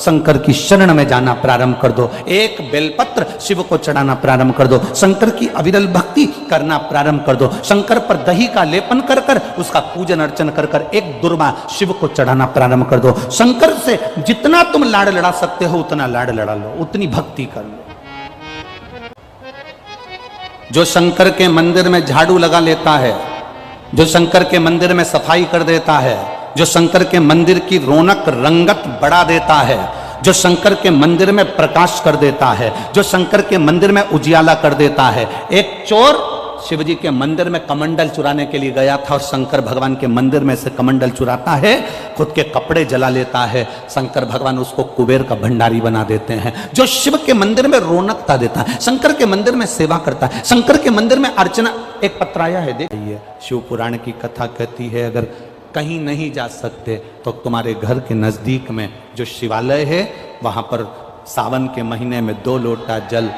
शंकर की शरण में जाना प्रारंभ कर दो, एक बेलपत्र शिव को चढ़ाना प्रारंभ कर दो, शंकर की अविरल भक्ति करना प्रारंभ कर दो, शंकर पर दही का लेपन कर कर उसका पूजन अर्चन कर कर एक दुर्वा शिव को चढ़ाना प्रारंभ कर दो। शंकर से जितना तुम लाड़ लड़ा सकते हो उतना लाड़ लड़ा लो, उतनी भक्ति कर लो। जो शंकर के मंदिर में झाड़ू लगा लेता है, जो शंकर के मंदिर में सफाई कर देता है, जो शंकर के मंदिर की रौनक रंगत बढ़ा देता है, जो शंकर के मंदिर में प्रकाश कर देता है, जो शंकर के मंदिर में उजियाला कर देता है। एक चोर शिवजी के मंदिर में कमंडल चुराने के लिए गया था और शंकर भगवान के मंदिर में से कमंडल चुराता है, खुद के कपड़े जला लेता है। शंकर भगवान उसको कुबेर का भंडारी बना देते हैं। जो शिव के मंदिर में रौनकता देता है, शंकर के मंदिर में सेवा करता है, शंकर के मंदिर में अर्चना। एक पत्राया है, देखिए, शिव पुराण की कथा कहती है अगर कहीं नहीं जा सकते तो तुम्हारे घर के नजदीक में जो शिवालय है वहां पर सावन के महीने में 2 लोटा जल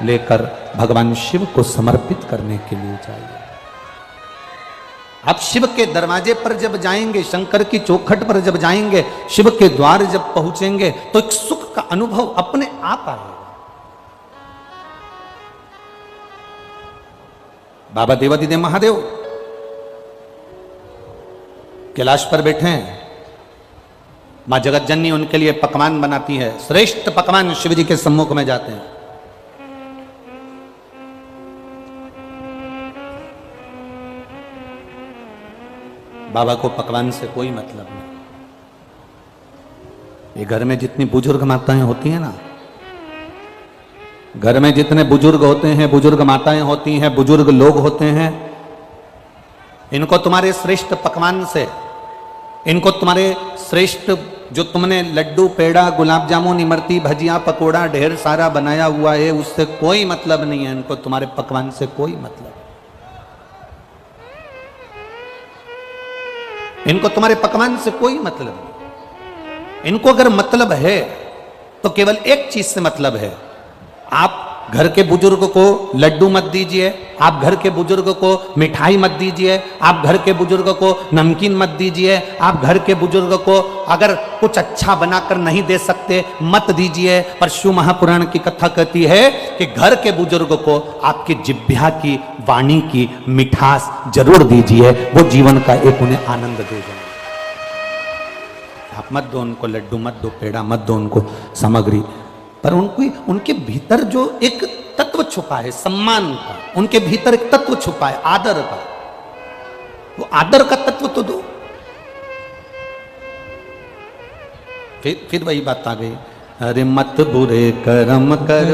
लेकर भगवान शिव को समर्पित करने के लिए जाइए। आप शिव के दरवाजे पर जब जाएंगे, शंकर की चौखट पर जब जाएंगे, शिव के द्वार जब पहुंचेंगे तो एक सुख का अनुभव अपने आप आएगा। बाबा देवादिदेव महादेव कैलाश पर बैठे हैं, मां जगत जननी उनके लिए पकवान बनाती है, श्रेष्ठ पकवान शिव जी के सम्मुख में जाते हैं। बाबा को पकवान से कोई मतलब नहीं। ये घर में जितनी बुजुर्ग माताएं होती हैं ना, घर में जितने बुजुर्ग होते हैं, बुजुर्ग माताएं होती हैं, बुजुर्ग लोग होते हैं, इनको तुम्हारे श्रेष्ठ पकवान से, इनको तुम्हारे श्रेष्ठ जो तुमने लड्डू, पेड़ा, गुलाब जामुन, इमरती, भजिया, पकोड़ा ढेर सारा बनाया हुआ है, उससे कोई मतलब नहीं है। इनको तुम्हारे पकवान से कोई मतलब, इनको तुम्हारे पकवान से कोई मतलब नहीं। इनको अगर मतलब है तो केवल एक चीज से मतलब है, आप घर के बुजुर्ग को लड्डू मत दीजिए, आप घर के बुजुर्ग को मिठाई मत दीजिए, आप घर के बुजुर्ग को नमकीन मत दीजिए, आप घर के बुजुर्ग को अगर कुछ अच्छा बनाकर नहीं दे सकते मत दीजिए। पर शिव महापुराण की कथा कहती है कि घर के बुजुर्ग को आपकी जिह्वा की, वाणी की मिठास जरूर दीजिए, वो जीवन का एक उन्हें आनंद दे जाए। आप मत दो उनको लड्डू, मत दो पेड़ा, मत दो उनको सामग्री, पर उनको उनके भीतर जो एक तत्व छुपा है सम्मान का, उनके भीतर एक तत्व छुपा है आदर का, वो आदर का तत्व तो दो। फिर वही बात आ गई, अरे मत बुरे कर्म कर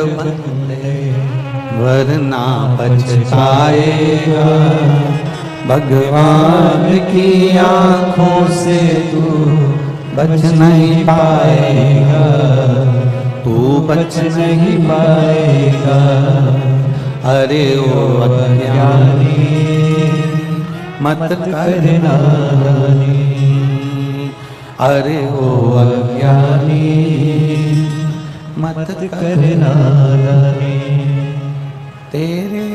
वरना पछताएगा, भगवान की आंखों से तू बच नहीं पाएगा, तू बच नहीं पाएगा। अरे ओ अज्ञानी मत करना नानी, अरे ओ अज्ञानी मत करना नानी, तेरे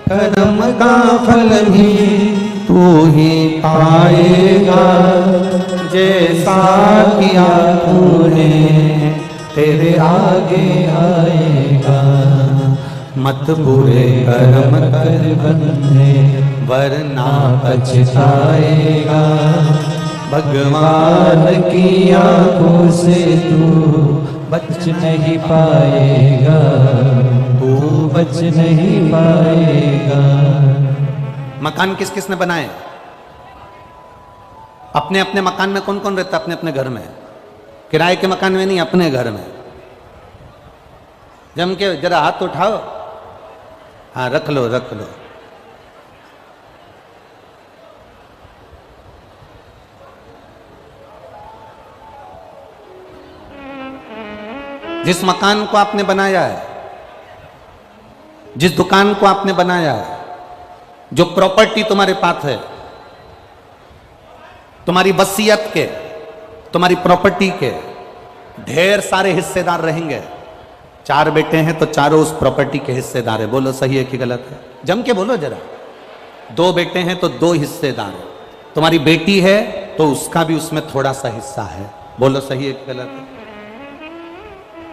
कर्म का फल भी तू ही पाएगा, जैसा किया तूने तेरे आगे आएगा। मत बुरे कर्म कर बंदे वरना पछताएगा, भगवान की आंखों से तू बच नहीं पाएगा, तू बच नहीं पाएगा। मकान किस किस ने बनाए? अपने अपने मकान में कौन कौन रहता? अपने अपने घर में, किराए के मकान में नहीं, अपने घर में। जम के जरा हाथ उठाओ, हाँ रख लो रख लो। जिस मकान को आपने बनाया है, जिस दुकान को आपने बनाया है, जो प्रॉपर्टी तुम्हारे पास है, तुम्हारी वसीयत के, तुम्हारी प्रॉपर्टी के ढेर सारे हिस्सेदार रहेंगे। 4 बेटे हैं तो चारों उस प्रॉपर्टी के हिस्सेदार है। बोलो सही है कि गलत है? जम के बोलो जरा। 2 बेटे हैं तो 2 हिस्सेदार है। तुम्हारी बेटी है तो उसका भी उसमें थोड़ा सा हिस्सा है। बोलो सही है कि गलत है?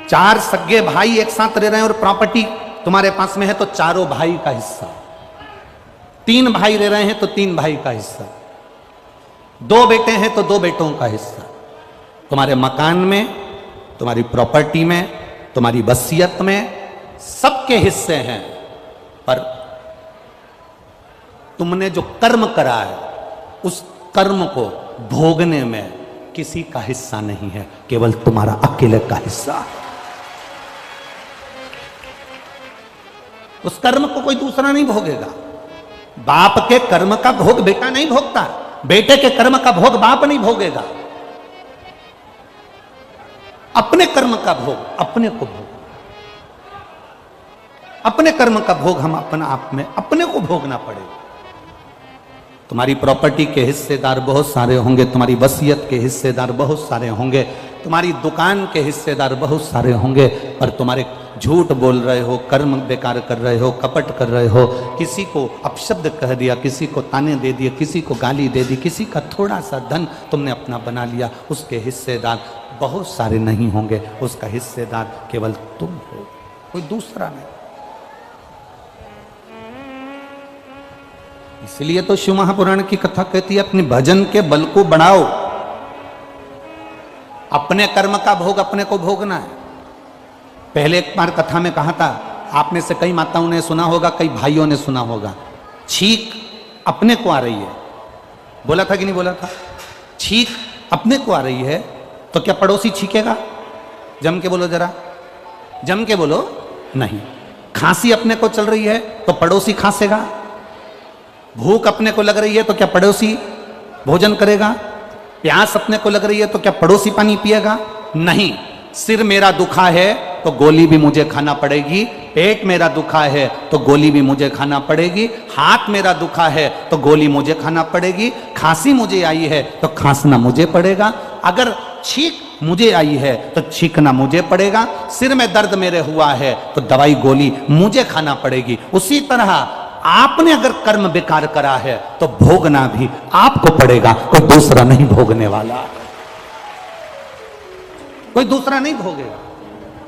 चार सगे भाई एक साथ रह रहे हैं और प्रॉपर्टी तुम्हारे पास में है तो चारों भाई का हिस्सा। तीन भाई रह रहे हैं तो तीन भाई का हिस्सा। दो बेटे हैं तो दो बेटों का हिस्सा। तुम्हारे मकान में, तुम्हारी प्रॉपर्टी में, तुम्हारी वसीयत में सबके हिस्से हैं, पर तुमने जो कर्म करा है उस कर्म को भोगने में किसी का हिस्सा नहीं है, केवल तुम्हारा अकेले का हिस्सा है। उस कर्म को कोई दूसरा नहीं भोगेगा। बाप के कर्म का भोग बेटा नहीं भोगता, बेटे के कर्म का भोग बाप नहीं भोगेगा। अपने कर्म का भोग अपने को भोग, अपने कर्म का भोग हम अपना आप में अपने को भोगना पड़ेगा। तुम्हारी प्रॉपर्टी के हिस्सेदार बहुत सारे होंगे, तुम्हारी वसीयत के हिस्सेदार बहुत सारे होंगे, तुम्हारी दुकान के हिस्सेदार बहुत सारे होंगे, पर तुम्हारे झूठ बोल रहे हो, कर्म बेकार कर रहे हो, कपट कर रहे हो, किसी को अपशब्द कह दिया, किसी को ताने दे दिए, किसी को गाली दे दी, किसी का थोड़ा सा धन तुमने अपना बना लिया, उसके हिस्सेदार बहुत सारे नहीं होंगे, उसका हिस्सेदार केवल तुम हो, कोई दूसरा नहीं। इसलिए तो शिव महापुराण की कथा कहती है अपने भजन के बल को बढ़ाओ, अपने कर्म का भोग अपने को भोगना है। पहले एक बार कथा में कहा था, आप में से कई माताओं ने सुना होगा, कई भाइयों ने सुना होगा, छींक अपने को आ रही है। बोला था कि नहीं बोला था? छींक अपने को आ रही है तो क्या पड़ोसी छींकेगा? जम के बोलो जरा, जम के बोलो। नहीं। खांसी अपने को चल रही है तो पड़ोसी खांसेगा। भूख अपने को लग रही है तो क्या पड़ोसी भोजन करेगा? प्यास अपने को लग रही है तो क्या पड़ोसी पानी पिएगा? नहीं। सिर मेरा दुखा है तो गोली भी मुझे खाना पड़ेगी, पेट मेरा दुखा है तो गोली भी मुझे खाना पड़ेगी, हाथ मेरा दुखा है तो गोली मुझे खाना पड़ेगी, खांसी मुझे आई है तो खांसना मुझे पड़ेगा, अगर छींक मुझे आई है तो छींकना मुझे पड़ेगा, सिर में दर्द मेरे हुआ है तो दवाई गोली मुझे खाना पड़ेगी। उसी तरह आपने अगर कर्म बेकार करा है तो भोगना भी आपको पड़ेगा, कोई दूसरा नहीं भोगने वाला, कोई दूसरा नहीं भोगेगा।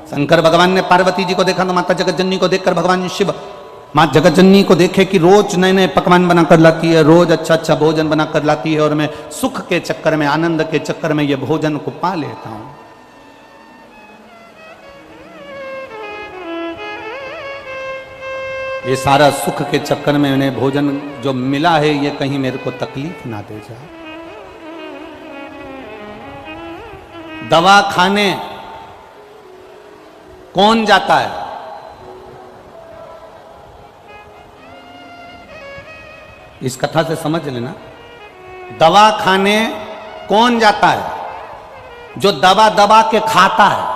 शंकर भगवान ने पार्वती जी को देखा तो माता जगतजननी को देखकर भगवान शिव मां जगतजननी को देखे कि रोज नए नए पकवान बनाकर लाती है, रोज अच्छा अच्छा भोजन बनाकर लाती है, और मैं सुख के चक्कर में, आनंद के चक्कर में ये भोजन को पा लेता हूं। ये सारा सुख के चक्कर में उन्हें भोजन जो मिला है ये कहीं मेरे को तकलीफ ना दे जाए। दवा खाने कौन जाता है? इस कथा से समझ लेना, दवा खाने कौन जाता है? जो दवा दबा के खाता है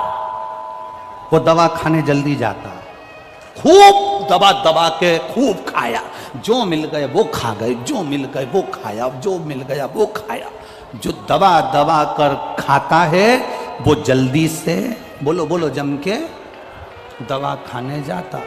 वो दवा खाने जल्दी जाता है। खूब दबा दबा के खूब खाया, जो मिल गए वो खा गए, जो मिल गए वो खाया, जो मिल गया वो खाया। जो दबा दबा कर खाता है वो जल्दी से, बोलो बोलो जम के, दवा खाने जाता।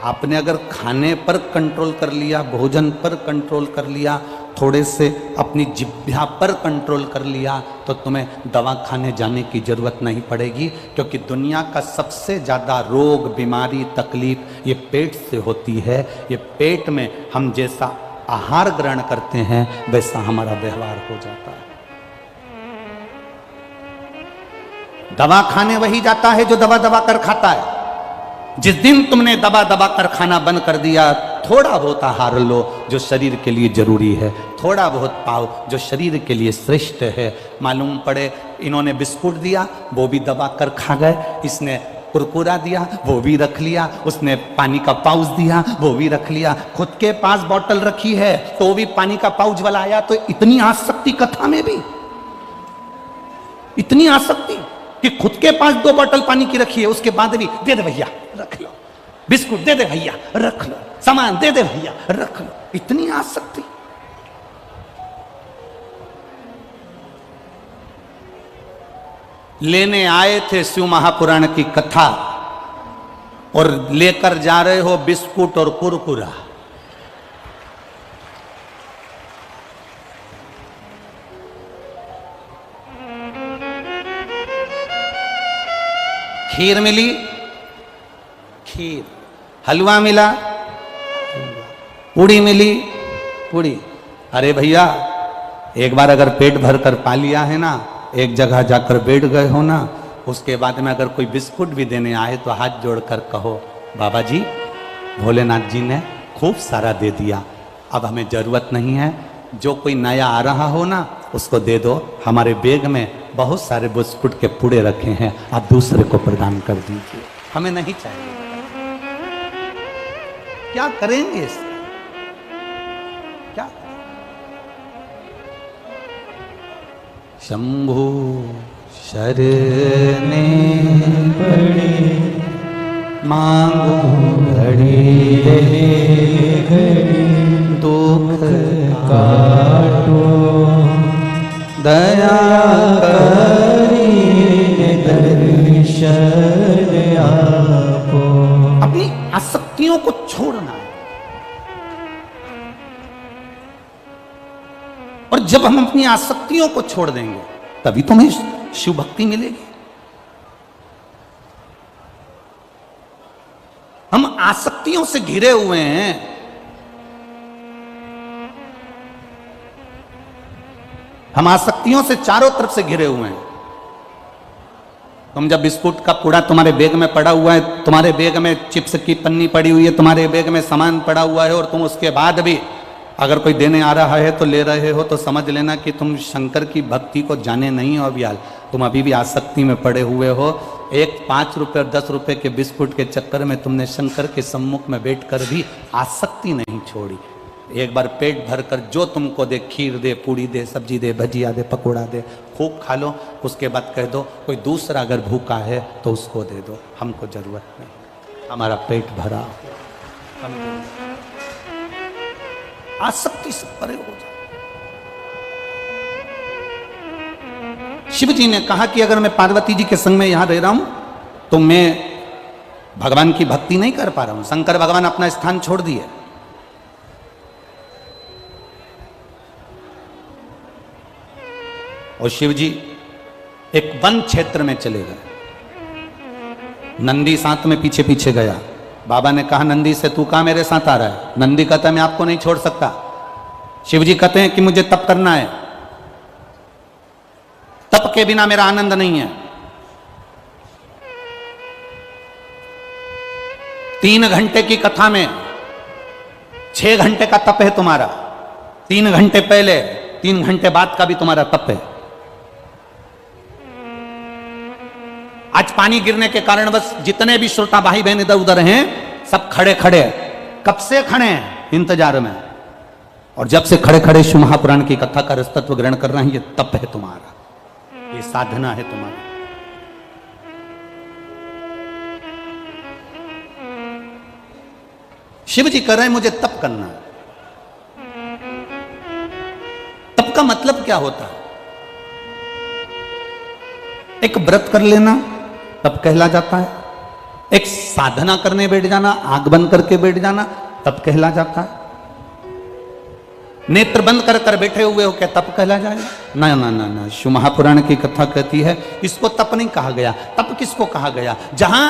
आपने अगर खाने पर कंट्रोल कर लिया, भोजन पर कंट्रोल कर लिया, थोड़े से अपनी जिह्वा पर कंट्रोल कर लिया, तो तुम्हें दवा खाने जाने की जरूरत नहीं पड़ेगी, क्योंकि दुनिया का सबसे ज़्यादा रोग, बीमारी, तकलीफ ये पेट से होती है। ये पेट में हम जैसा आहार ग्रहण करते हैं वैसा हमारा व्यवहार हो जाता है। दवा खाने वही जाता है जो दबा दबा कर खाता है। जिस दिन तुमने दबा दबा कर खाना बंद कर दिया, थोड़ा बहुत आहार लो जो शरीर के लिए जरूरी है, थोड़ा बहुत पाओ जो शरीर के लिए श्रेष्ठ है। मालूम पड़े इन्होंने बिस्कुट दिया वो भी दबा कर खा गए, इसने कुरकुरा दिया वो भी रख लिया, उसने पानी का पाउच दिया वो भी रख लिया, खुद के पास बोतल रखी है तो भी पानी का पाउच वाला आया। तो इतनी आसक्ति कथा में भी, इतनी आसक्ति कि खुद के पास 2 बोतल पानी की रखी है, उसके बाद भी दे दे भैया रख लो, बिस्कुट दे दे भैया रख लो, सामान दे दे भैया रख लो, इतनी आसक्ति। लेने आए थे शिव महापुराण की कथा और लेकर जा रहे हो बिस्कुट और कुरकुरा। खीर मिली, खीर, हलवा मिला, पूड़ी मिली, पूड़ी। अरे भैया, एक बार अगर पेट भर कर पा लिया है ना, एक जगह जाकर बैठ गए हो ना, उसके बाद में अगर कोई बिस्कुट भी देने आए तो हाथ जोड़कर कहो, बाबा जी, भोलेनाथ जी ने खूब सारा दे दिया, अब हमें जरूरत नहीं है। जो कोई नया आ रहा हो ना, उसको दे दो, हमारे बैग में बहुत सारे बिस्कुट के पुड़े रखे हैं, आप दूसरे को प्रदान कर दीजिए, हमें नहीं चाहिए। क्या करेंगे इससे? क्या? शंभु शरणे पड़े, मांगो घड़ी घड़ी, दुख काटो, दया करी दर्शन आपो। अपनी आसक्तियों को छोड़ना है। और जब हम अपनी आसक्तियों को छोड़ देंगे तभी तुम्हें शिव भक्ति मिलेगी। हम आसक्तियों से घिरे हुए हैं। हम आसक्तियों से चारों तरफ से घिरे हुए हैं। तुम जब बिस्कुट का पूड़ा तुम्हारे बैग में पड़ा हुआ है, तुम्हारे बैग में चिप्स की पन्नी पड़ी हुई है, तुम्हारे बैग में सामान पड़ा हुआ है, और तुम उसके बाद भी अगर कोई देने आ रहा है तो ले रहे हो, तो समझ लेना कि तुम शंकर की भक्ति को जाने नहीं हो। अभी तुम अभी भी आसक्ति में पड़े हुए हो। एक 5 रुपए और 10 रुपए के बिस्कुट के चक्कर में तुमने शंकर के सम्मुख में बैठकर भी आसक्ति नहीं छोड़ी। एक बार पेट भरकर जो तुमको दे, खीर दे, पूड़ी दे, सब्जी दे, भजिया दे, पकोड़ा दे, खूब खा लो। उसके बाद कह दो कोई दूसरा अगर भूखा है तो उसको दे दो, हमको जरूरत नहीं, हमारा पेट भरा। आसक्ति से परे हो जाए। शिव जी ने कहा कि अगर मैं पार्वती जी के संग में यहां रह रहा हूं तो मैं भगवान की भक्ति नहीं कर पा रहा हूं। शंकर भगवान अपना स्थान छोड़ दिए। और शिव जी एक वन क्षेत्र में चले गए। नंदी साथ में पीछे पीछे गया। बाबा ने कहा, नंदी से तू कहां मेरे साथ आ रहा है? नंदी कहता है मैं आपको नहीं छोड़ सकता। शिव जी कहते हैं कि मुझे तप करना है, तप के बिना मेरा आनंद नहीं है। 3 घंटे की कथा में 6 घंटे का तप है तुम्हारा। 3 घंटे पहले, 3 घंटे बाद का भी तुम्हारा तप है। आज पानी गिरने के कारण बस जितने भी श्रोता भाई बहन इधर उधर हैं, सब खड़े खड़े, कब से खड़े हैं इंतजार में। और जब से खड़े खड़े शिव महापुराण की कथा का रसतत्व ग्रहण कर रहे हैं, ये तप है तुम्हारा, ये साधना है तुम्हारी। शिव जी कह रहे हैं मुझे तप करना है। तप का मतलब क्या होता है? एक व्रत कर लेना तब कहला जाता है। एक साधना करने बैठ जाना, आंख बंद करके बैठ जाना, तब कहला जाता है। नेत्र बंद कर कर बैठे हुए हो, क्या तप कहला जाएगा? ना ना ना ना, शिव महापुराण की कथा कहती है इसको तप नहीं कहा गया। तप किसको कहा गया? जहां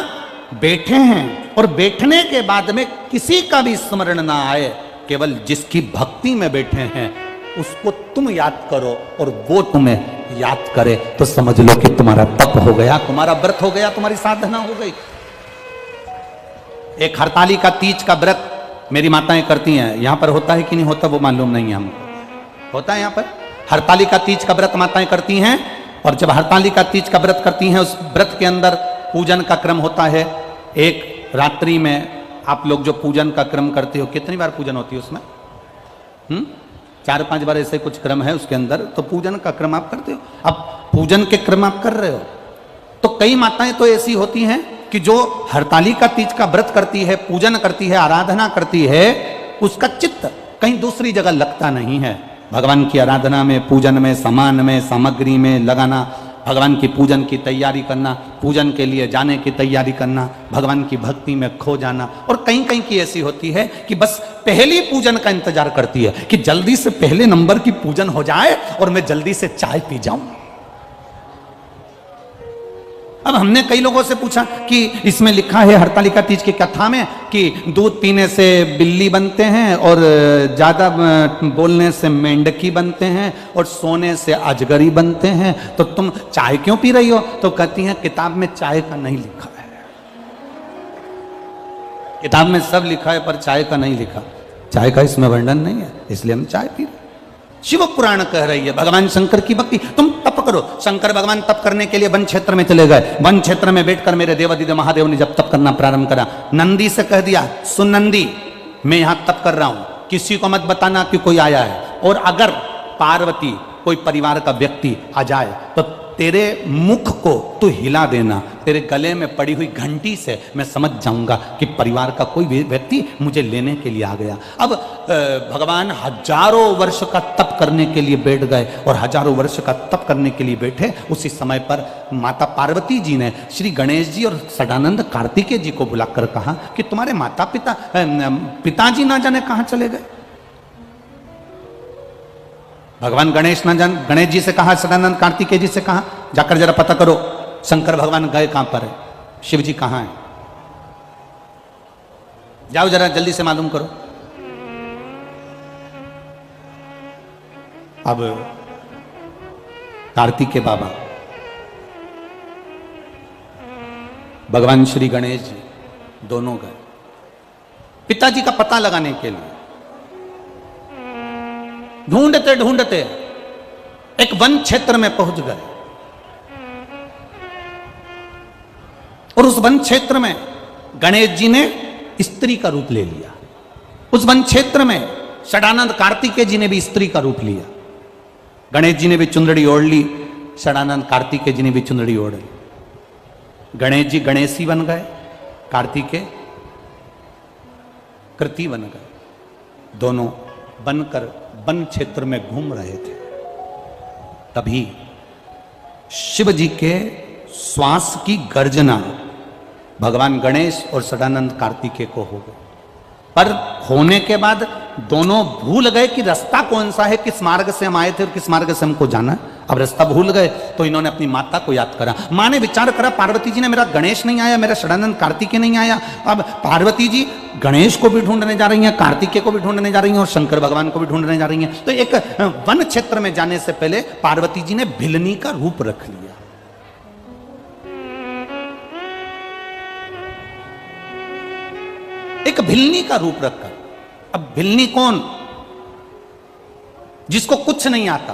बैठे हैं और बैठने के बाद में किसी का भी स्मरण ना आए, केवल जिसकी भक्ति में बैठे हैं उसको तुम याद करो और वो तुम्हें याद करे, तो समझ लो कि तुम्हारा तप हो गया, तुम्हारा व्रत हो गया, तुम्हारी साधना हो गई। एक हरताली का तीज का व्रत मेरी माताएं करती हैं। यहां पर होता है कि नहीं होता वो मालूम नहीं है हमको। होता है यहां पर हरताली का तीज का व्रत माताएं करती हैं। और जब हरताली का तीज का व्रत करती हैं, उस व्रत के अंदर पूजन का क्रम होता है। एक रात्रि में आप लोग जो पूजन का क्रम करते हो, कितनी बार पूजन होती है उसमें? 4-5 बार ऐसे कुछ क्रम है उसके अंदर, तो पूजन का क्रम आप करते हो। अब पूजन के क्रम आप कर रहे हो, तो कई माताएं तो ऐसी होती हैं कि जो हरताली का तीज का व्रत करती है, पूजन करती है, आराधना करती है, उसका चित्त कहीं दूसरी जगह लगता नहीं है। भगवान की आराधना में, पूजन में, सामान में, सामग्री में लगाना, भगवान की पूजन की तैयारी करना, पूजन के लिए जाने की तैयारी करना, भगवान की भक्ति में खो जाना। और कहीं कहीं की ऐसी होती है कि बस पहली पूजन का इंतजार करती है कि जल्दी से पहले नंबर की पूजन हो जाए और मैं जल्दी से चाय पी जाऊं। अब हमने कई लोगों से पूछा कि इसमें लिखा है हरतालिका तीज की कथा में कि दूध पीने से बिल्ली बनते हैं और ज्यादा बोलने से मेंढकी बनते हैं और सोने से अजगरी बनते हैं, तो तुम चाय क्यों पी रही हो? तो कहती हैं किताब में चाय का नहीं लिखा है, किताब में सब लिखा है पर चाय का नहीं लिखा, चाय का इसमें वर्णन नहीं है, इसलिए हम चाय पी रहे। शिव पुराण कह रही है भगवान शंकर की भक्ति, तुम तप करो। शंकर भगवान तप करने के लिए वन क्षेत्र में चले गए, वन क्षेत्र में बैठकर मेरे देवादिदेव महादेव ने जब तप करना प्रारंभ करा, नंदी से कह दिया सुन नंदी, मैं यहां तप कर रहा हूं, किसी को मत बताना कि कोई आया है, और अगर पार्वती कोई परिवार का व्यक्ति आ जाए तो तेरे मुख को तू हिला देना, तेरे गले में पड़ी हुई घंटी से मैं समझ जाऊंगा कि परिवार का कोई भी व्यक्ति मुझे लेने के लिए आ गया। अब भगवान हजारों वर्ष का तप करने के लिए बैठ गए, और हजारों वर्ष का तप करने के लिए बैठे, उसी समय पर माता पार्वती जी ने श्री गणेश जी और सदानंद कार्तिकेय जी को बुलाकर कहा कि तुम्हारे माता पिताजी ना जाने कहां चले गए। भगवान गणेश जी से कहा, सदानंद कार्तिकेय जी से कहा जाकर जरा पता करो शंकर भगवान गए कहां पर है, शिव जी कहां है, जाओ जरा जल्दी से मालूम करो। अब कार्तिकेय बाबा भगवान श्री गणेश जी दोनों गए पिताजी का पता लगाने के लिए। ढूंढते ढूंढते एक वन क्षेत्र में पहुंच गए, और उस वन क्षेत्र में गणेश जी ने स्त्री का रूप ले लिया। उस वन क्षेत्र में सदानंद कार्तिकेय जी ने भी स्त्री का रूप लिया। गणेश जी ने भी चुंदड़ी ओढ़ ली, सदानंद कार्तिकेय जी ने भी चुंदड़ी ओढ़ ली। गणेश जी गणेशी बन गए, कार्तिकेय कृति बन गए, दोनों बनकर वन क्षेत्र में घूम रहे थे। तभी शिव जी के श्वास की गर्जना भगवान गणेश और सदानंद कार्तिकेय को हो गई, पर होने के बाद दोनों भूल गए कि रास्ता कौन सा है, किस मार्ग से हम आए थे और किस मार्ग से हमको जाना है। अब रास्ता भूल गए तो इन्होंने अपनी माता को याद करा। मां ने विचार करा पार्वती जी ने, मेरा गणेश नहीं आया, मेरा सदानंद कार्तिकेय नहीं आया। अब पार्वती जी गणेश को भी ढूंढने जा रही हैं, कार्तिकेय को भी ढूंढने जा रही हैं और शंकर भगवान को भी ढूंढने जा रही हैं। तो एक वन क्षेत्र में जाने से पहले पार्वती जी ने भिलनी का रूप रख लिया। एक भिलनी का रूप रखकर, अब भिलनी कौन? जिसको कुछ नहीं आता,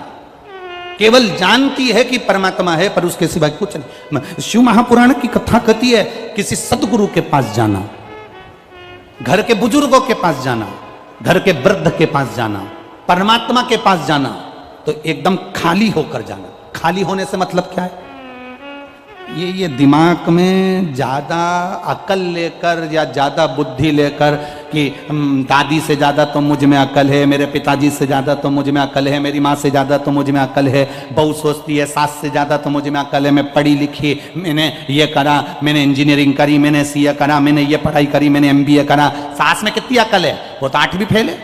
केवल जानती है कि परमात्मा है पर उसके सिवाय कुछ नहीं। शिव महापुराण की कथा कहती है किसी सदगुरु के पास जाना, घर के बुजुर्गों के पास जाना, घर के वृद्ध के पास जाना, परमात्मा के पास जाना, तो एकदम खाली होकर जाना। खाली होने से मतलब क्या है? ये दिमाग में ज्यादा अकल लेकर या ज्यादा बुद्धि लेकर कि दादी से ज्यादा तो मुझ में अकल है, मेरे पिताजी से ज्यादा तो मुझ में अकल है, मेरी माँ से ज्यादा तो मुझ में अकल है, बहू सोचती है सास से ज्यादा तो मुझ में अकल है, मैं पढ़ी लिखी, मैंने ये करा, मैंने इंजीनियरिंग करी, मैंने सीए करा, मैंने ये पढ़ाई करी, मैंने एमबीए करा। सास में कितनी अकल है? वो तो 8वीं फेल है।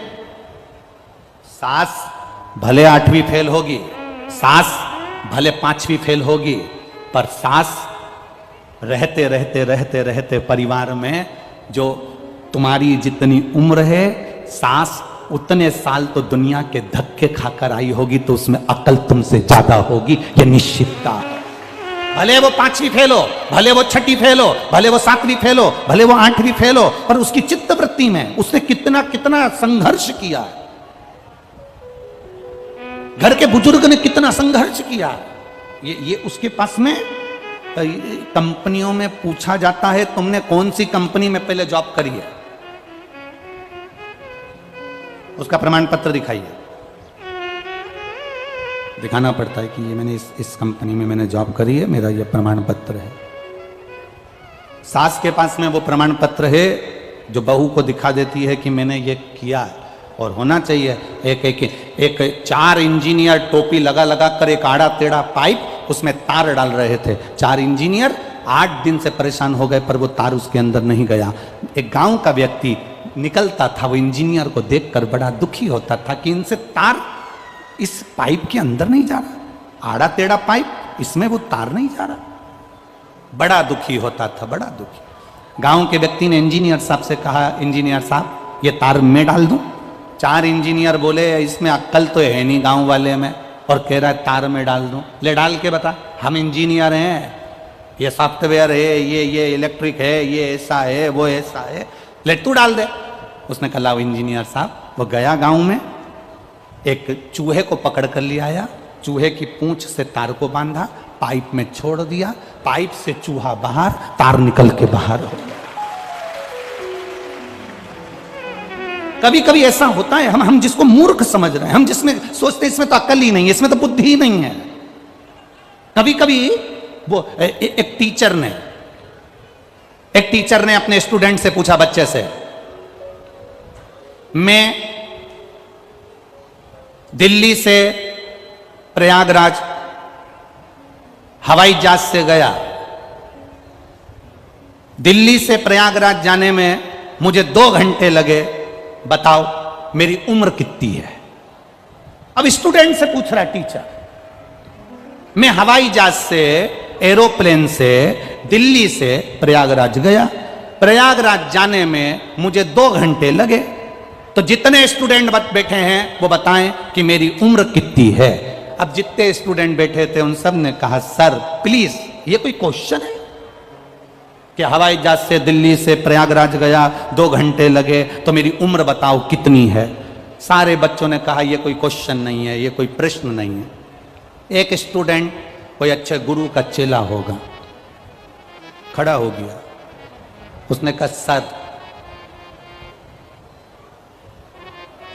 सास भले 8वीं फेल होगी, सास भले 5वीं फेल होगी, पर सास रहते रहते रहते रहते परिवार में जो तुम्हारी जितनी उम्र है, सास उतने साल तो दुनिया के धक्के खाकर आई होगी, तो उसमें अकल तुमसे ज्यादा होगी, ये निश्चितता है। भले वो 5वीं फेल हो, भले वो 6वीं फेल हो, भले वो 7वीं फेल हो, भले वो 8वीं फेल हो, पर उसकी चित्तवृत्ति में उसने कितना कितना संघर्ष किया है। घर के बुजुर्ग ने कितना संघर्ष किया। ये उसके पास में कंपनियों में पूछा जाता है तुमने कौन सी कंपनी में पहले जॉब करी है, उसका प्रमाण पत्र दिखाइए। दिखाना पड़ता है कि ये मैंने इस कंपनी में मैंने जॉब करी है, मेरा ये प्रमाण पत्र है। सास के पास में वो प्रमाण पत्र है जो बहू को दिखा देती है कि मैंने ये किया है। और होना चाहिए एक 4 इंजीनियर टोपी लगा लगा कर एक आड़ा टेढ़ा पाइप उसमें तार डाल रहे थे। 4 इंजीनियर 8 दिन से परेशान हो गए पर वो तार उसके अंदर नहीं गया। एक गांव का व्यक्ति निकलता था, वो इंजीनियर को देखकर बड़ा दुखी होता था कि इनसे तार इस पाइप के अंदर नहीं जा रहा, आड़ा टेढ़ा पाइप, इसमें वो तार नहीं जा रहा। बड़ा दुखी होता था, बड़ा दुखी। गांव के व्यक्ति ने इंजीनियर साहब से कहा, इंजीनियर साहब ये तार मैं डाल दूं? 4 इंजीनियर बोले इसमें अक्ल तो है नहीं गांव वाले में, और कह रहा है तार में डाल दूं। ले डाल के बता, हम इंजीनियर हैं, ये सॉफ्टवेयर है, ये इलेक्ट्रिक है, ये ऐसा है, वो ऐसा है, ले तू डाल दे। उसने कहा लाओ इंजीनियर साहब। वो गया गांव में, एक चूहे को पकड़ कर ले आया, चूहे की पूंछ से तार को बांधा, पाइप में छोड़ दिया, पाइप से चूहा बाहर, तार निकल के बाहर हो गया। कभी कभी ऐसा होता है, हम जिसको मूर्ख समझ रहे हैं, हम जिसमें सोचते हैं इसमें तो अक्ल ही नहीं है, इसमें तो बुद्धि ही नहीं है। कभी कभी वो एक टीचर ने अपने स्टूडेंट से पूछा, बच्चे से, मैं दिल्ली से प्रयागराज हवाई जहाज से गया, दिल्ली से प्रयागराज जाने में मुझे 2 घंटे लगे, बताओ मेरी उम्र कितनी है? अब स्टूडेंट से पूछ रहा टीचर, मैं हवाई जहाज से, एरोप्लेन से दिल्ली से प्रयागराज गया, प्रयागराज जाने में मुझे 2 घंटे लगे, तो जितने स्टूडेंट बैठे हैं वो बताएं कि मेरी उम्र कितनी है। अब जितने स्टूडेंट बैठे थे उन सब ने कहा, सर प्लीज ये कोई क्वेश्चन है कि हवाई जहाज से दिल्ली से प्रयागराज गया, 2 घंटे लगे, तो मेरी उम्र बताओ कितनी है? सारे बच्चों ने कहा ये कोई क्वेश्चन नहीं है, ये कोई प्रश्न नहीं है। एक स्टूडेंट कोई अच्छे गुरु का चेला होगा, खड़ा हो गया, उसने कहा सर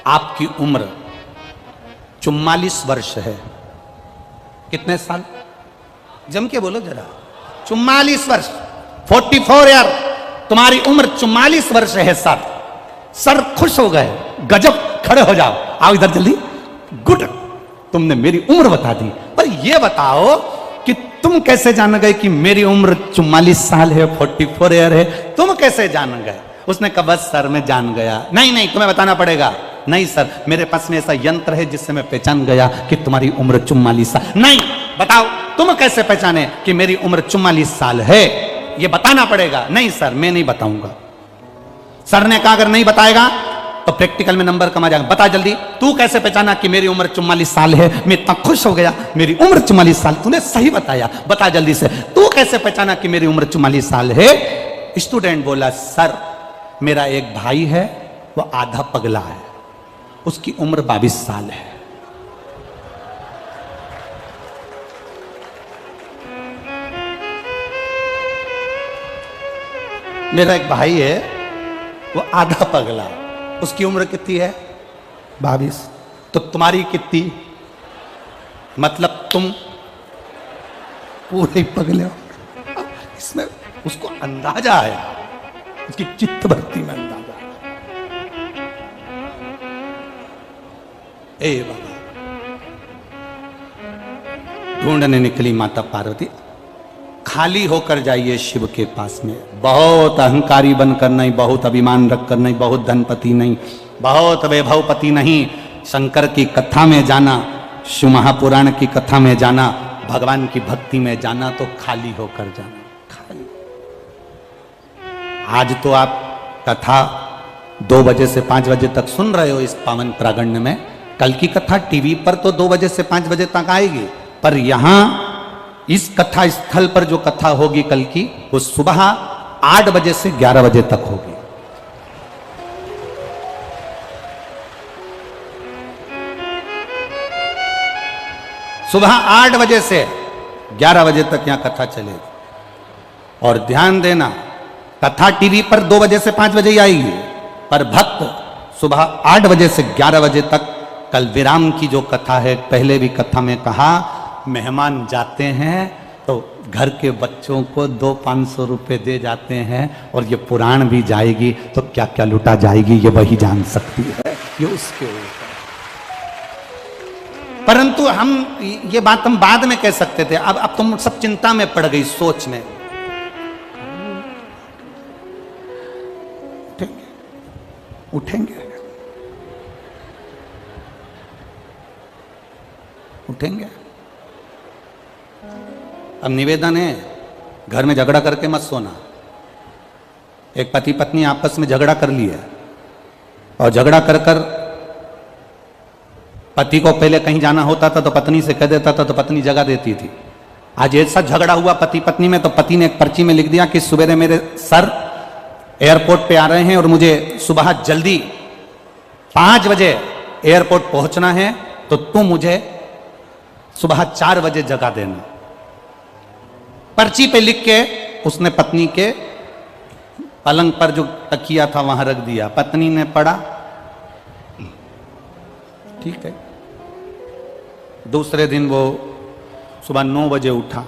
आपकी उम्र 44 वर्ष है। कितने साल? जम के बोलो जरा। 44 वर्ष, 44 ईयर, तुम्हारी उम्र 44 वर्ष है सर। सर खुश हो गए, गजब, खड़े हो जाओ, आओ इधर जल्दी, गुड, तुमने मेरी उम्र बता दी, पर यह बताओ कि तुम कैसे जान गए कि मेरी उम्र 44 साल है, 44 ईयर है, तुम कैसे जान गए? उसने कहा बस सर मैं जान गया। नहीं नहीं तुम्हें बताना पड़ेगा। नहीं सर मेरे पास में ऐसा यंत्र है जिससे मैं पहचान गया कि तुम्हारी उम्र 44 साल। नहीं, बताओ तुम कैसे पहचाने कि मेरी उम्र 44 साल है, ये बताना पड़ेगा। नहीं सर मैं नहीं बताऊंगा। सर ने कहा अगर नहीं बताएगा तो प्रैक्टिकल में नंबर कम आ जाएगा, बता जल्दी तू कैसे पहचाना कि मेरी उम्र 44 साल है? मैं इतना खुश हो गया, मेरी उम्र 44 साल, तूने सही बताया, बता जल्दी से, तू कैसे पहचाना कि मेरी उम्र 44 साल है? स्टूडेंट बोला सर मेरा एक भाई है, वो आधा पगला है, उसकी उम्र 22 साल है। मेरा एक भाई है, वो आधा पगला, उसकी उम्र कितनी है? 22। तो तुम्हारी कितनी? मतलब तुम पूरे पगले हो। इसमें उसको अंदाजा है, उसकी चित्त भक्ति में अंदाजा है। ए बाबा, ढूंढने निकली माता पार्वती, खाली होकर जाइए शिव के पास में। बहुत अहंकारी बनकर नहीं, बहुत अभिमान रखकर नहीं, बहुत धनपति नहीं, बहुत वैभवपति नहीं, शंकर की कथा में जाना, शिव महापुराण की कथा में जाना, भगवान की भक्ति में जाना, तो खाली होकर जाना। खाली। आज तो आप कथा 2 बजे से 5 बजे तक सुन रहे हो इस पावन प्रागण्य में। कल की कथा टीवी पर तो 2 बजे से 5 बजे तक आएगी, पर यहां इस कथा स्थल पर जो कथा होगी कल की, वो सुबह 8 बजे से 11 बजे तक होगी। सुबह 8 बजे से 11 बजे तक यहां कथा चलेगी। और ध्यान देना, कथा टीवी पर 2 बजे से 5 बजे ही आएगी, पर भक्त सुबह 8 बजे से 11 बजे तक। कल विराम की जो कथा है, पहले भी कथा में कहा, मेहमान जाते हैं तो घर के बच्चों को 200-500 रुपए दे जाते हैं, और ये पुराण भी जाएगी तो क्या क्या लुटा जाएगी ये वही जान सकती है, ये उसके ऊपर। परंतु हम ये बात हम बाद में कह सकते थे, अब तुम सब चिंता में पड़ गई, सोच में। उठेंगे उठेंगे। अब निवेदन है घर में झगड़ा करके मत सोना। एक पति पत्नी आपस में झगड़ा कर लिया और झगड़ा कर कर पति को पहले कहीं जाना होता था तो पत्नी से कह देता था तो पत्नी जगा देती थी। आज ऐसा झगड़ा हुआ पति पत्नी में तो पति ने एक पर्ची में लिख दिया कि सवेरे मेरे सर एयरपोर्ट पे आ रहे हैं और मुझे सुबह जल्दी 5 बजे एयरपोर्ट पहुंचना है, तो तुम मुझे सुबह 4 बजे जगा देना। पर्ची पे लिख के उसने पत्नी के पलंग पर जो तकिया था वहां रख दिया। पत्नी ने पढ़ा, ठीक है। दूसरे दिन वो सुबह 9 बजे उठा।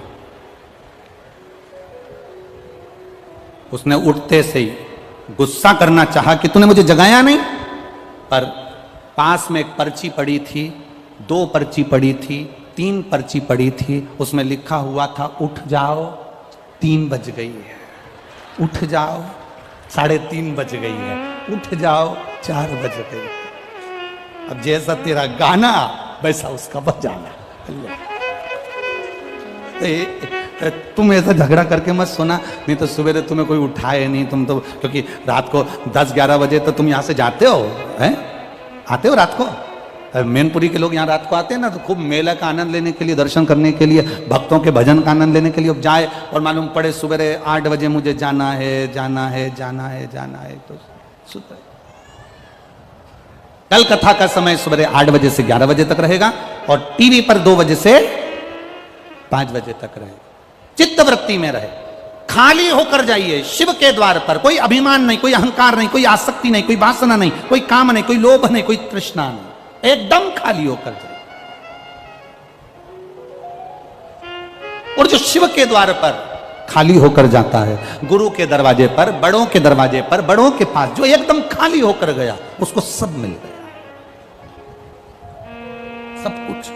उसने उठते से ही गुस्सा करना चाहा कि तूने मुझे जगाया नहीं, पर पास में एक पर्ची पड़ी थी, 2 पर्ची पड़ी थी, 3 पर्ची पड़ी थी। उसमें लिखा हुआ था उठ जाओ 3 बज गई है, उठ जाओ 3:30 बज गई है, उठ जाओ 4 बज गई है। अब जैसा तेरा गाना वैसा उसका बजाना। तुम ऐसा झगड़ा करके मत सोना, नहीं तो सवेरे तुम्हें कोई उठाए नहीं। तुम तो क्योंकि रात को 10-11 बजे तो तुम यहाँ से जाते हो, हैं आते हो रात को। मैनपुरी के लोग यहाँ रात को आते हैं ना, तो खूब मेला का आनंद लेने के लिए, दर्शन करने के लिए, भक्तों के भजन का आनंद लेने के लिए। अब जाए और मालूम पड़े सवेरे 8 बजे मुझे जाना है, जाना है, जाना है, जाना है, तो सुबह कल कथा का समय सवेरे 8 बजे से 11 बजे तक रहेगा और टीवी पर 2 बजे से 5 बजे तक रहेगा। चित्त वृत्ति में रहे, खाली होकर जाइए शिव के द्वार पर। कोई अभिमान नहीं, कोई अहंकार नहीं, कोई आसक्ति नहीं, कोई वासना नहीं, कोई काम नहीं, कोई लोभ नहीं, कोई तृष्णा नहीं, एकदम खाली होकर जाइए। और जो शिव के द्वार पर खाली होकर जाता है, गुरु के दरवाजे पर, बड़ों के दरवाजे पर, बड़ों के पास जो एकदम खाली होकर गया, उसको सब मिल गया, सब कुछ।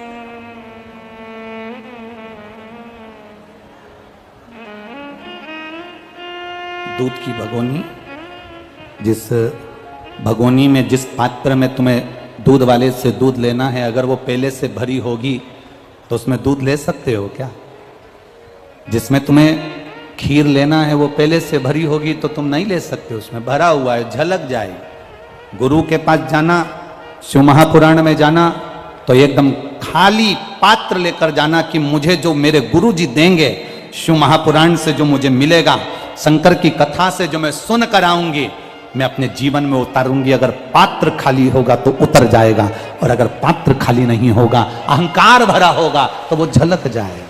दूध की भगोनी, जिस भगोनी में, जिस पात्र में तुम्हें दूध वाले से दूध लेना है, अगर वो पहले से भरी होगी तो उसमें दूध ले सकते हो क्या? जिसमें तुम्हें खीर लेना है वो पहले से भरी होगी तो तुम नहीं ले सकते, उसमें भरा हुआ है, झलक जाएगी। गुरु के पास जाना, शिव महापुराण में जाना तो एकदम खाली पात्र लेकर जाना कि मुझे जो मेरे गुरु जी देंगे, शिव महापुराण से जो मुझे मिलेगा, शंकर की कथा से जो मैं सुन कर आऊंगी, मैं अपने जीवन में उतारूंगी। अगर पात्र खाली होगा तो उतर जाएगा, और अगर पात्र खाली नहीं होगा, अहंकार भरा होगा, तो वो झलक जाएगा।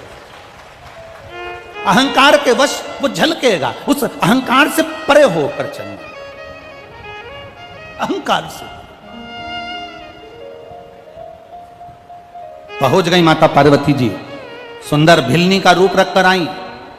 अहंकार के वश वो झलकेगा। उस अहंकार से परे होकर चलना, अहंकार से। पहुंच गई माता पार्वती जी, सुंदर भिलनी का रूप रखकर आई।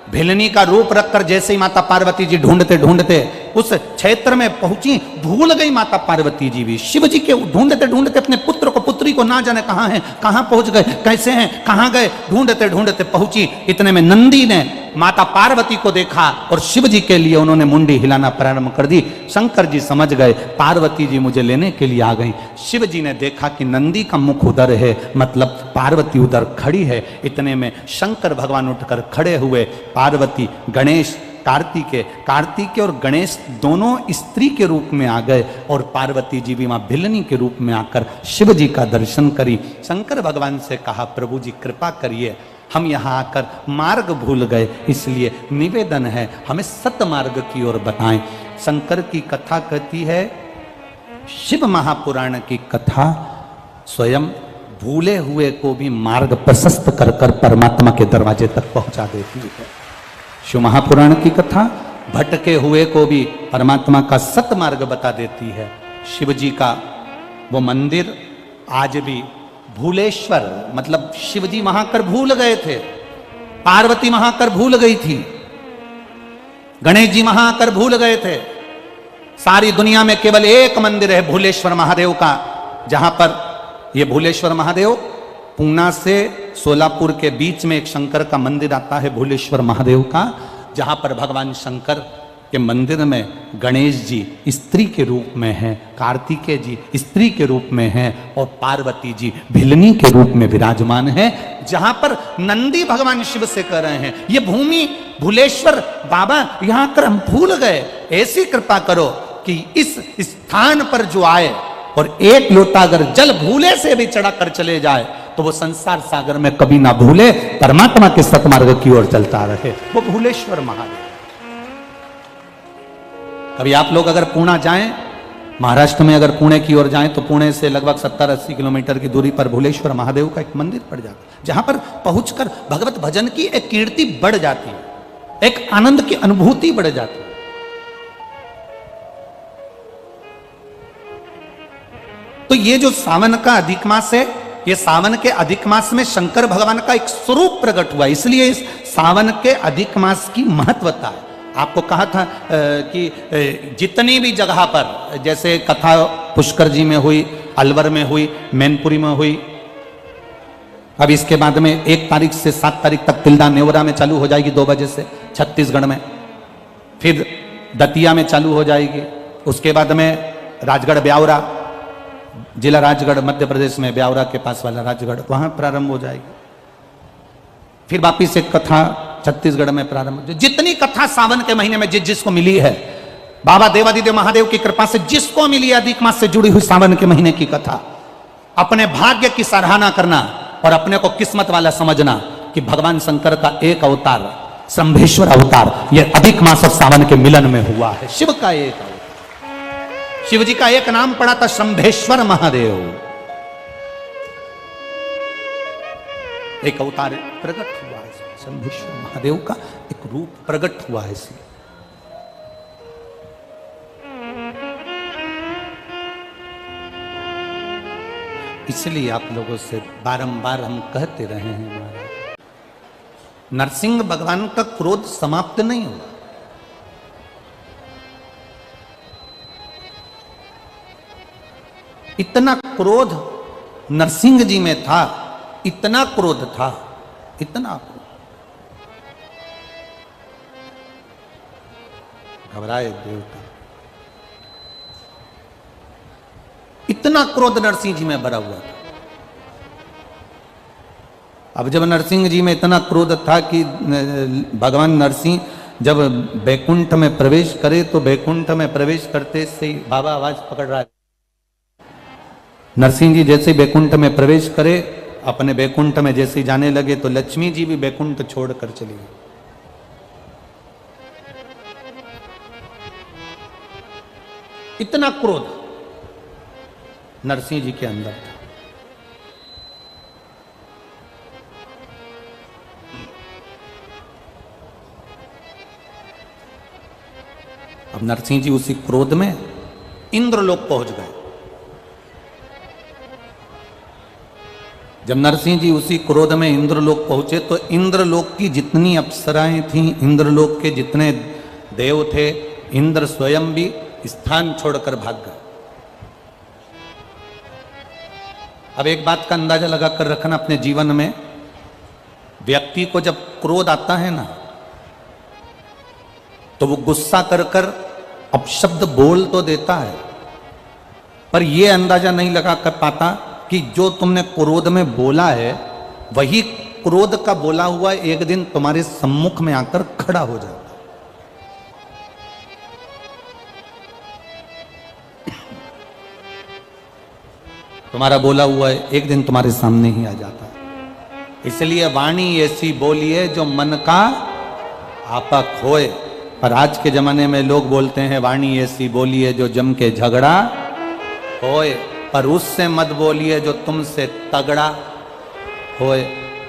भिलनी का रूप रखकर जैसे ही माता पार्वती जी ढूंढते ढूंढते उस क्षेत्र में पहुंची, भूल गई माता पार्वती जी भी। शिव जी के ढूंढते ढूंढते अपने पुत्र को, पुत्री को ना जाने कहां है, कहां पहुंच गए, कैसे हैं, कहां गए, ढूंढते ढूंढते पहुंची। इतने में नंदी ने माता पार्वती को देखा और शिव जी के लिए उन्होंने मुंडी हिलाना प्रारंभ कर दी। शंकर जी समझ गए पार्वती जी मुझे लेने के लिए आ गई। शिव जी ने देखा कि नंदी का मुख उधर है, मतलब पार्वती उधर खड़ी है। इतने में शंकर भगवान उठकर खड़े हुए। पार्वती, गणेश, कार्तिकेय और गणेश दोनों स्त्री के रूप में आ गए और पार्वती जी भी वहां भिलनी के रूप में आकर शिव जी का दर्शन करी। शंकर भगवान से कहा प्रभु जी कृपा करिए, हम यहाँ आकर मार्ग भूल गए, इसलिए निवेदन है हमें सत मार्ग की ओर बताएं। शंकर की कथा कहती है, शिव महापुराण की कथा स्वयं भूले हुए को भी मार्ग प्रशस्त कर कर परमात्मा के दरवाजे तक पहुंचा देती है। शिव महापुराण की कथा भटके हुए को भी परमात्मा का सत मार्ग बता देती है। शिव जी का वो मंदिर आज भी भूलेश्वर, मतलब शिव जी वहां कर भूल गए थे, पार्वती वहां कर भूल गई थी, गणेश जी वहां कर भूल गए थे। सारी दुनिया में केवल एक मंदिर है भूलेश्वर महादेव का, जहां पर ये भूलेश्वर महादेव, पूना से सोलापुर के बीच में एक शंकर का मंदिर आता है भूलेश्वर महादेव का, जहां पर भगवान शंकर कि मंदिर में गणेश जी स्त्री के रूप में हैं, कार्तिकेय जी स्त्री के रूप में हैं और पार्वती जी भिलनी के रूप में विराजमान हैं। जहां पर नंदी भगवान शिव से कह रहे हैं, ये भूमि भूलेश्वर बाबा यहां कर हम भूल गए, ऐसी कृपा करो कि इस स्थान पर जो आए और एक लोटा अगर जल भूले से भी चढ़ा कर चले जाए तो वो संसार सागर में कभी ना भूले, परमात्मा के सतमार्ग की ओर चलता रहे, वो भूलेश्वर महादेव। कभी आप लोग अगर पुणे जाएं, महाराष्ट्र में अगर पुणे की ओर जाएं तो पुणे से लगभग 70-80 किलोमीटर की दूरी पर भूलेश्वर महादेव का एक मंदिर पड़ जाता है, जहां पर पहुंचकर भगवत भजन की एक कीर्ति बढ़ जाती है, एक आनंद की अनुभूति बढ़ जाती है। तो ये जो सावन का अधिक मास है, ये सावन के अधिक मास में शंकर भगवान का एक स्वरूप प्रकट हुआ, इसलिए इस सावन के अधिक मास की महत्वता है। आपको कहा था कि जितनी भी जगह पर, जैसे कथा पुष्कर जी में हुई, अलवर में हुई, मैनपुरी में हुई, अब इसके बाद में 1 तारीख से 7 तारीख तक तिल्दा नेवरा में चालू हो जाएगी 2 बजे से छत्तीसगढ़ में, फिर दतिया में चालू हो जाएगी, उसके बाद में राजगढ़ ब्यावरा, जिला राजगढ़ मध्य प्रदेश में, ब्यावरा के पास वाला राजगढ़, वहां प्रारंभ हो जाएगी। फिर वापिस एक कथा छत्तीसगढ़ में प्रारंभ। जितनी कथा सावन के महीने में जिसको मिली है, बाबा देवादिदेव महादेव की कृपा से जिसको मिली है अधिक मास से जुड़ी हुई सावन के महीने की कथा, अपने भाग्य की सराहना करना और अपने को किस्मत वाला समझना कि भगवान शंकर का एक अवतार, शंभेश्वर अवतार, यह अधिक मास और सावन के मिलन में हुआ है। शिव का एक अवतार, शिव जी का एक नाम पड़ा था शंभेश्वर महादेव, एक अवतार प्रकट हुआ है, शंभेश्वर महादेव का एक रूप प्रकट हुआ है। इसलिए आप लोगों से बारंबार हम कहते रहे हैं, नरसिंह भगवान का क्रोध समाप्त नहीं हुआ। इतना क्रोध नरसिंह जी में था, इतना क्रोध था, इतना घबराए देवता, इतना क्रोध नरसिंह जी में भरा हुआ था। अब जब नरसिंह जी में इतना क्रोध था कि भगवान नरसिंह जब बैकुंठ में प्रवेश करे तो बैकुंठ में प्रवेश करते से ही बाबा आवाज पकड़ रहा है, नरसिंह जी जैसे बैकुंठ में प्रवेश करे, अपने बैकुंठ में जैसे जाने लगे तो लक्ष्मी जी भी बैकुंठ छोड़कर चली गई। इतना क्रोध नरसिंह जी के अंदर था। अब नरसिंह जी उसी क्रोध में इंद्रलोक पहुंच गए। जब नरसिंह जी उसी क्रोध में इंद्रलोक पहुंचे तो इंद्रलोक की जितनी अप्सराएं थीं, इंद्रलोक के जितने देव थे, इंद्र स्वयं भी स्थान छोड़कर भाग गए। अब एक बात का अंदाजा लगाकर रखना अपने जीवन में, व्यक्ति को जब क्रोध आता है ना तो वो गुस्सा कर कर अपशब्द बोल तो देता है, पर यह अंदाजा नहीं लगा कर पाता कि जो तुमने क्रोध में बोला है वही क्रोध का बोला हुआ एक दिन तुम्हारे सम्मुख में आकर खड़ा हो जाता। तुम्हारा बोला हुआ एक दिन तुम्हारे सामने ही आ जाता है। इसलिए वाणी ऐसी बोलिए जो मन का आपा खोए। पर आज के जमाने में लोग बोलते हैं वाणी ऐसी बोलिए जो जम के झगड़ा होए, पर उससे मत बोलिए जो तुमसे तगड़ा होए।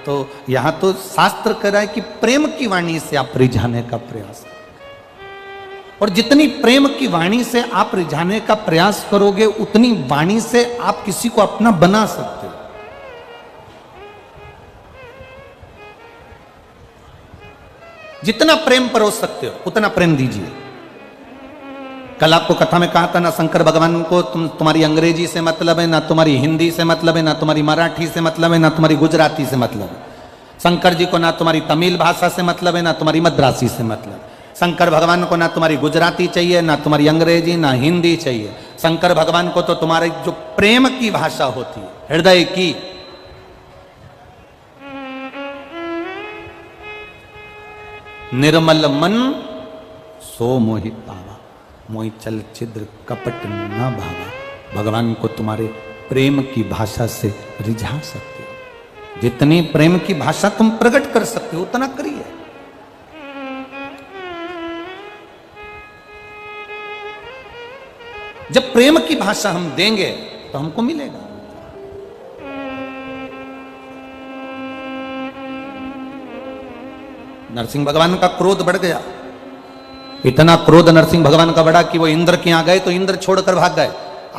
तो यहां तो शास्त्र कह रहा है कि प्रेम की वाणी से आप रिझाने का प्रयास, और जितनी प्रेम की वाणी से आप रिझाने का प्रयास करोगे उतनी वाणी से आप किसी को अपना बना सकते हो। जितना प्रेम परोस सकते हो उतना प्रेम दीजिए। कल आपको कथा में कहा था ना, शंकर भगवान को तुम्हारी अंग्रेजी से मतलब है, ना तुम्हारी हिंदी से मतलब है, ना तुम्हारी मराठी से मतलब है, ना तुम्हारी गुजराती से मतलब है। शंकर जी को ना तुम्हारी तमिल भाषा से मतलब है, ना तुम्हारी मद्रासी से मतलब। शंकर भगवान को ना तुम्हारी गुजराती चाहिए, ना तुम्हारी अंग्रेजी, ना हिंदी चाहिए। शंकर भगवान को तो तुम्हारी जो प्रेम की भाषा होती है, हृदय की, निर्मल मन सो मोहित पावा, मोहि चल छिद्र कपट न भावा। भगवान को तुम्हारे प्रेम की भाषा से रिझा सकते हो। जितनी प्रेम की भाषा तुम प्रकट कर सकते हो उतना करिए। जब प्रेम की भाषा हम देंगे तो हमको मिलेगा। नरसिंह भगवान का क्रोध बढ़ गया, इतना क्रोध नरसिंह भगवान का बढ़ा कि वो इंद्र के यहां गए तो इंद्र छोड़कर भाग गए।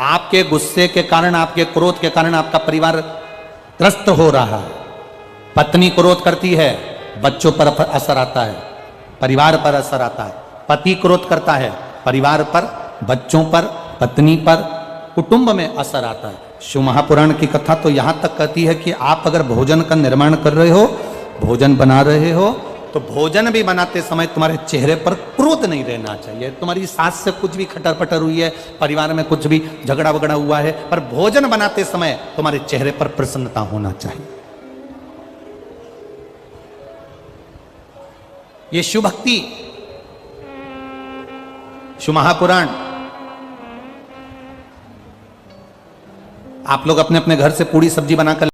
आपके गुस्से के कारण, आपके क्रोध के कारण आपका परिवार त्रस्त हो रहा है। पत्नी क्रोध करती है, बच्चों पर असर आता है, परिवार पर असर आता है। पति क्रोध करता है, परिवार पर, बच्चों पर, पत्नी पर, कुटुंब में असर आता है। शिव महापुराण की कथा तो यहां तक कहती है कि आप अगर भोजन का निर्माण कर रहे हो, भोजन बना रहे हो, तो भोजन भी बनाते समय तुम्हारे चेहरे पर क्रोध नहीं रहना चाहिए। तुम्हारी सास से कुछ भी खटर पटर हुई है, परिवार में कुछ भी झगड़ा वगड़ा हुआ है, पर भोजन बनाते समय तुम्हारे चेहरे पर प्रसन्नता होना चाहिए। ये शिव भक्ति, शिव महापुराण। आप लोग अपने अपने घर से पूड़ी सब्जी बनाकर